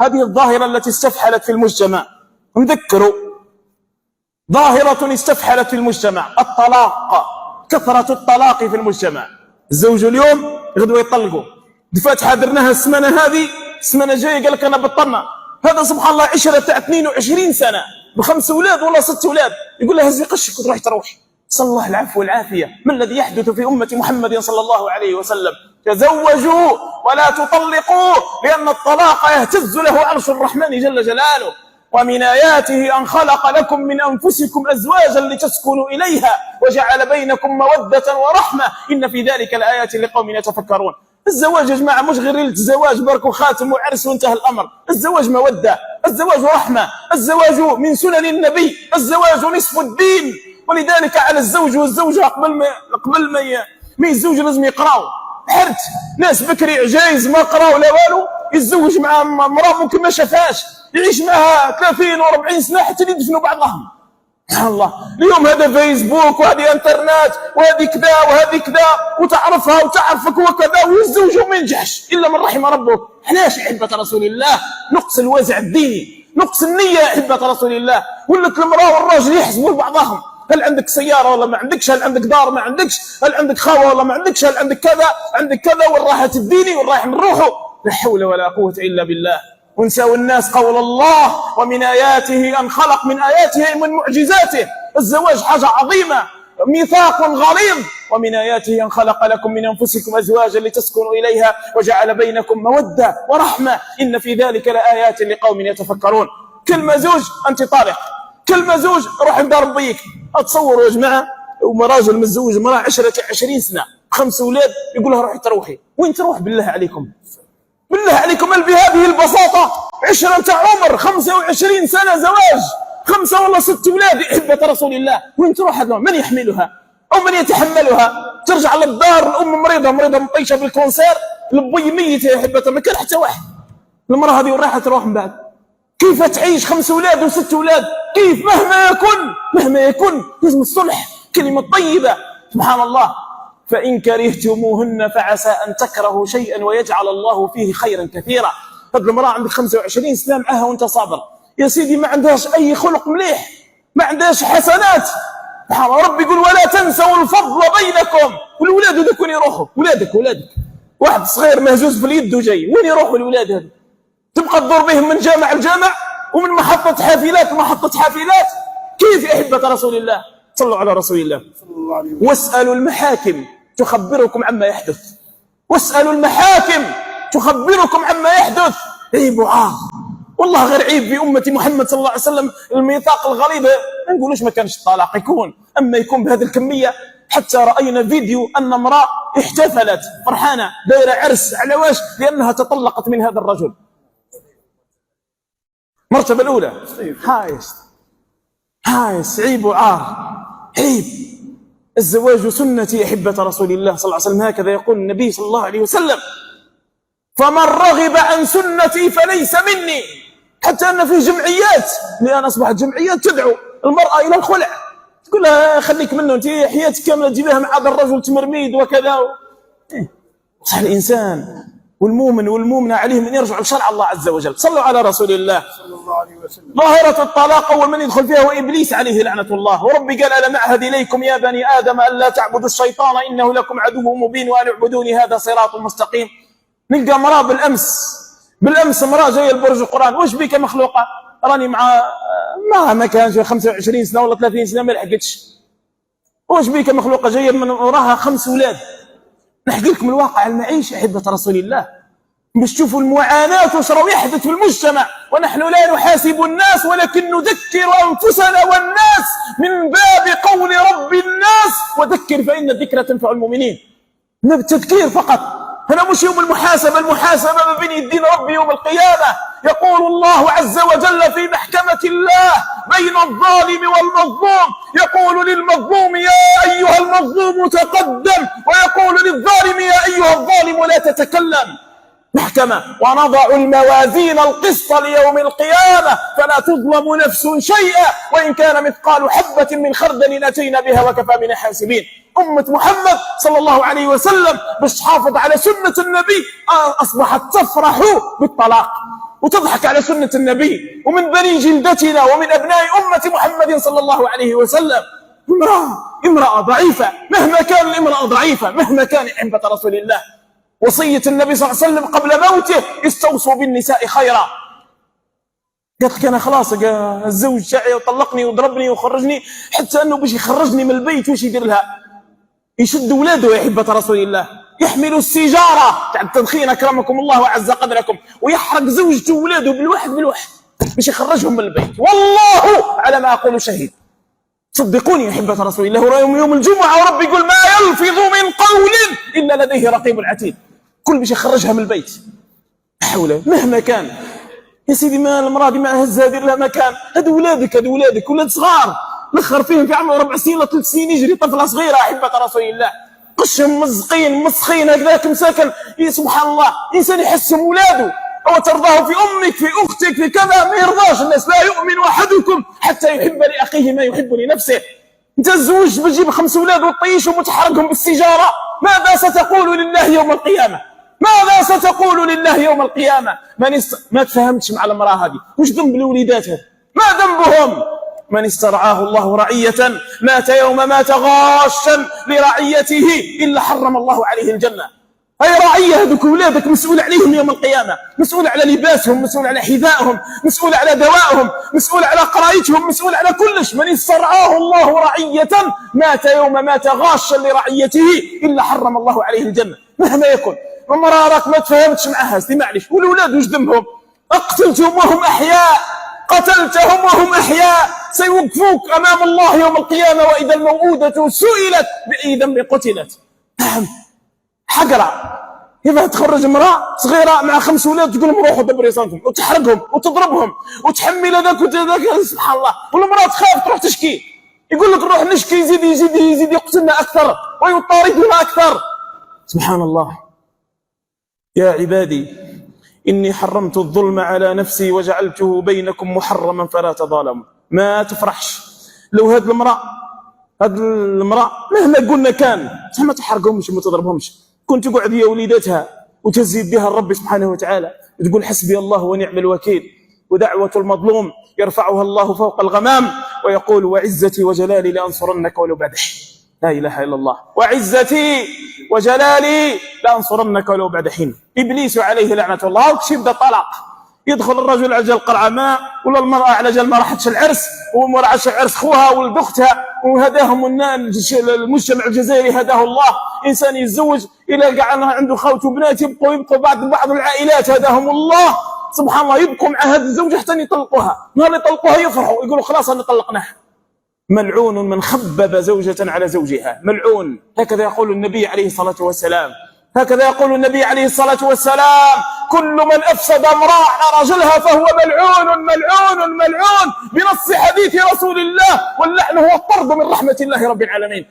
هذه الظاهرة التي استفحلت في المجتمع. نذكروا ظاهرة استفحلت في المجتمع، الطلاق، كثرة الطلاق في المجتمع. الزوج اليوم غدوة يطلقوا، دفات حاضرناها السمانة هذه، السمانة جاية قال لك أنا بطلنا. هذا سبحان الله عشرة تاع 22 سنة ب5 أولاد ولا 6 أولاد، يقول لها هزي قشك وتروح تروحي. صلى الله العفو والعافية. ما الذي يحدث في أمة محمد صلى الله عليه وسلم؟ تزوجوا ولا تطلقوا، لأن الطلاق يهتز له عرش الرحمن جل جلاله. ومن آياته أن خلق لكم من أنفسكم أزواجا لتسكنوا إليها وجعل بينكم مودة ورحمة إن في ذلك لآيات لقوم يتفكرون. الزواج يا جماعة مش غير الزواج برك وخاتم وعرس وانتهى الأمر. الزواج مودة، الزواج رحمة، الزواج من سنن النبي، الزواج نصف الدين. ولذلك على الزوج والزوجة قبل ما يتزوج لازم يقراوا. حرت ناس بكري عجايز ما قراوا لا والو، يتزوج مع مرأة ممكن ما شافهاش، يعيش معها 30 و40 سنة حتى يدفنوا بعضهم. سبحان الله. اليوم هذا فيسبوك وهذه انترنت وهذه كذا وهذه كذا، وتعرفها وتعرفك وكذا، ويتزوجوا وما ينجحش الا من رحم ربك. علاش يا احبه رسول الله؟ نقص الوازع الديني، نقص النيه يا احبه رسول الله. ولت المراه والراجل يحسبوا لبعضهم، هل عندك سياره ولا ما عندكش، هل عندك دار ما عندكش، هل عندك خاوه ولا ما عندكش، هل عندك كذا عندك كذا، والراحه الديني والرايح من روحه. لا حول ولا قوه الا بالله. ونساو الناس قول الله ومن آياته أن خلق، من آياته من معجزاته الزواج حاجة عظيمة، ميثاق غليظ. ومن آياته أن خلق لكم من أنفسكم أزواجا لتسكنوا إليها وجعل بينكم مودة ورحمة إن في ذلك لآيات لقوم يتفكرون. كلمة زوج أنت طالق، كلمة زوج روح عند ربيك. أتصوروا يا جماعة راجل متزوج مرأة 20 سنة 5 أولاد، يقول لها روحي تروحي. وين تروح بالله عليكم؟ بالله عليكم بهذه البساطة؟ 10 عمر 25 سنة زواج، 5 ولا 6 أولاد يا أحبة رسول الله. وين تروح هذا؟ من يحملها أو من يتحملها؟ ترجع للدار، الأم مريضة مطيشة بالكونسير، البي ميت يا أحبة، ما كان حتى واحد. المرأة هذه رايحة تروح من بعد. كيف تعيش 5 أولاد و6 أولاد؟ كيف؟ مهما يكن لازم الصلح، كلمة طيبة. سبحان الله. فإن كرهتموهن فعسى أن تكرهوا شيئا ويجعل الله فيه خيرا كثيرا. هذه المرأة عندك 25 سنة معها وانت صابر يا سيدي، ما عندهاش أي خلق مليح، ما عندهاش حسنات. سبحان الله. ربي يقول ولا تنسوا الفضل بينكم. والولاد هذوك وين يروحوا؟ ولادك واحد صغير مهزوز في اليد وجاي، وين يروحوا الولاد هذو؟ تبقى تدور بهم من جامع لجامع ومن محطة حافلات لمحطة حافلات. كيف يا أحبة رسول الله؟ صلوا على رسول الله. واسألوا المحاكم تخبركم عما يحدث، واسألوا المحاكم تخبركم عما يحدث. عيب وعار والله، غير عيب في أمة محمد صلى الله عليه وسلم. الميثاق الغليظ ما نقولوش ما كانش الطلاق يكون، أما يكون بهذه الكمية. حتى رأينا فيديو أن امرأة احتفلت فرحانة دايرة عرس، على واش؟ لأنها تطلقت من هذا الرجل. مرتبة الأولى هايس عيب وعار، عيب. الزواج سنتي أحبة رسول الله صلى الله عليه وسلم، هكذا يقول النبي صلى الله عليه وسلم. فمن رغب عن سنتي فليس مني. حتى أن في جمعيات الآن أصبحت جمعيات تدعو المرأة إلى الخلع، تقول لها خليك منه، أنت حياتك كاملة تجيبها مع هذا الرجل تمرميد وكذا. صح الإنسان والمؤمن والمؤمنة عليهم أن يرجعوا لشرع الله عز وجل. صلوا على رسول الله صلى الله عليه وسلم. ظاهرة الطلاق أول من يدخل فيها هو إبليس عليه لعنة الله. وربي قال ألم أعهد إليكم يا بني آدم ألا تعبدوا الشيطان إنه لكم عدو مبين وأن اعبدوني هذا صراط مستقيم. نلقى امرأة بالأمس امرأة جاية البرج القرآن، وش بك مخلوقة؟ راني مع ما كانش 25 سنة ولا 30 سنة ما لحقتش. وش بك مخلوقة جاية من وراها 5 أولاد. نحكي لكم الواقع المعيشي أحبة رسول الله، باش تشوفوا المعاناة وش راه يحدث في المجتمع. ونحن لا نحاسب الناس ولكن نذكر أنفسنا والناس من باب قول رب الناس وذكر فإن الذكرى تنفع المؤمنين. بالتذكير فقط. هنا مش يوم المحاسبة ما بين يدين ربي يوم القيامة. يقول الله عز وجل في محكمة الله بين الظالم والمظلوم، يقول للمظلوم يا أيها المظلوم تقدم، ويقول للظالم يا أيها الظالم لا تتكلم. محكمة. ونضع الموازين القسط ليوم القيامة فلا تظلم نفس شيئا وإن كان مثقال حبة من خردل أتينا بها وكفى بنا حاسبين. أمة محمد صلى الله عليه وسلم باش تحافظ على سنة النبي أصبحت تفرح بالطلاق. وتضحك على سنة النبي ومن بني جلدتنا ومن أبناء أمة محمد صلى الله عليه وسلم. امرأة ضعيفة، مهما كان الامرأة ضعيفة، مهما كان أحبة رسول الله. وصية النبي صلى الله عليه وسلم قبل موته: استوصوا بالنساء خيرا. قالت لك أنا خلاص الزوج تاعي وطلقني وضربني وخرجني، حتى أنه باش يخرجني من البيت واش يدير لها؟ يشد ولاده يا أحبة رسول الله، يحملوا السيجارة تاع التدخين أكرمكم الله وعز قدركم، ويحرق زوجته وولاده بالواحد باش يخرجهم من البيت. والله على ما أقول شهيد. صدقوني يا أحبة رسول الله، يوم الجمعة ورب يقول: ما يلفظ من قول إلا لديه رقيب عتيد. كل باش يخرجها من البيت. حوله مهما كان يا سيدي، ما المرأة دي ما هزها دير لها مكان. هادو ولادك ولاد صغار، نخر فيهم في عمره 4 سنين ولا 3 سنين يجري طفلة صغيرة أحبة رسول الله، قشهم مزقين مسخين هكذاك مساكن. سبحان الله، إنسان يحسهم ولاده. أو ترضاه في أمك في أختك في كذا؟ ما يرضاش الناس. لا يؤمن أحدكم حتى يحب لأخيه ما يحب لنفسه. أنت الزوج بتجيب 5 أولاد وتطيشهم وتحرقهم بالسيجارة، ماذا ستقول لله يوم القيامة؟ ماذا ستقول لله يوم القيامة؟ ما تفهمتش مع المرأة هذه. وش ذنب الوليدات هذه؟ ما ذنبهم؟ من استرعاه الله رعية مات يوم مات غاشا لرعيته إلا حرم الله عليه الجنة. هاي رعية، هذوك أولادك مسؤول عليهم يوم القيامة، مسؤول على لباسهم، مسؤول على حذائهم، مسؤول على دوائهم، مسؤول على قرايتهم، مسؤول على كلش. من استرعاه الله رعية مات يوم مات غاشا لرعيته إلا حرم الله عليه الجنة. مهما يكن. المرأة راك ما تفهمتش معها، معلش. والأولاد وش ذنبهم؟ أقتلتهم وهم أحياء، قتلتهم وهم أحياء، سيوقفوك أمام الله يوم القيامة وإذا الموءودة سئلت بأي ذنب قتلت. نعم، حقرة. إذا تخرج امرأة صغيرة مع 5 أولاد تقول لهم روحوا دبروا صنفهم، وتحرقهم وتضربهم وتحمل هذاك وذاك. سبحان الله. والمرأة تخاف تروح تشكي، يقول لك نروح نشكي، يزيد يقتلنا أكثر ويطاردنا أكثر. سبحان الله. يا عبادي إني حرمت الظلم على نفسي وجعلته بينكم محرما فلا تظالموا. ما تفرحش لو هذه المرأة مهما قلنا كان ما تحرقهمش وما تضربهمش، كنت تقعد هي وليدتها وتزيد بها الرب سبحانه وتعالى، تقول حسبي الله ونعم الوكيل. ودعوة المظلوم يرفعها الله فوق الغمام ويقول: وعزتي وجلالي لأنصرنك ولو بعد حين. لا إله إلا الله. وعزتي وجلالي لأنصرنك ولو بعد حين. إبليس عليه لعنة الله. وكش يبدأ طلاق، يدخل الرجل على جال قرعة ماء، ولا المرأة على جال ما راحتش العرس، وما راحتش العرس خوها ولد أختها، وهداهم المجتمع الجزائري هداه الله. إنسان يتزوج إلى قاعد عنده خوت وبنات، يبقوا بعض العائلات هداهم الله سبحان الله، يبقوا مع هذا الزوج حتى يطلقوها. نهار يطلقوها يفرحوا يقولوا خلاص أنا طلقناها. ملعون من خبب زوجة على زوجها، ملعون. هكذا يقول النبي عليه الصلاة والسلام، هكذا يقول النبي عليه الصلاة والسلام: كل من أفسد امرأة على رجلها فهو ملعون ملعون ملعون، بنص حديث رسول الله. واللعن هو الطرد من رحمة الله رب العالمين.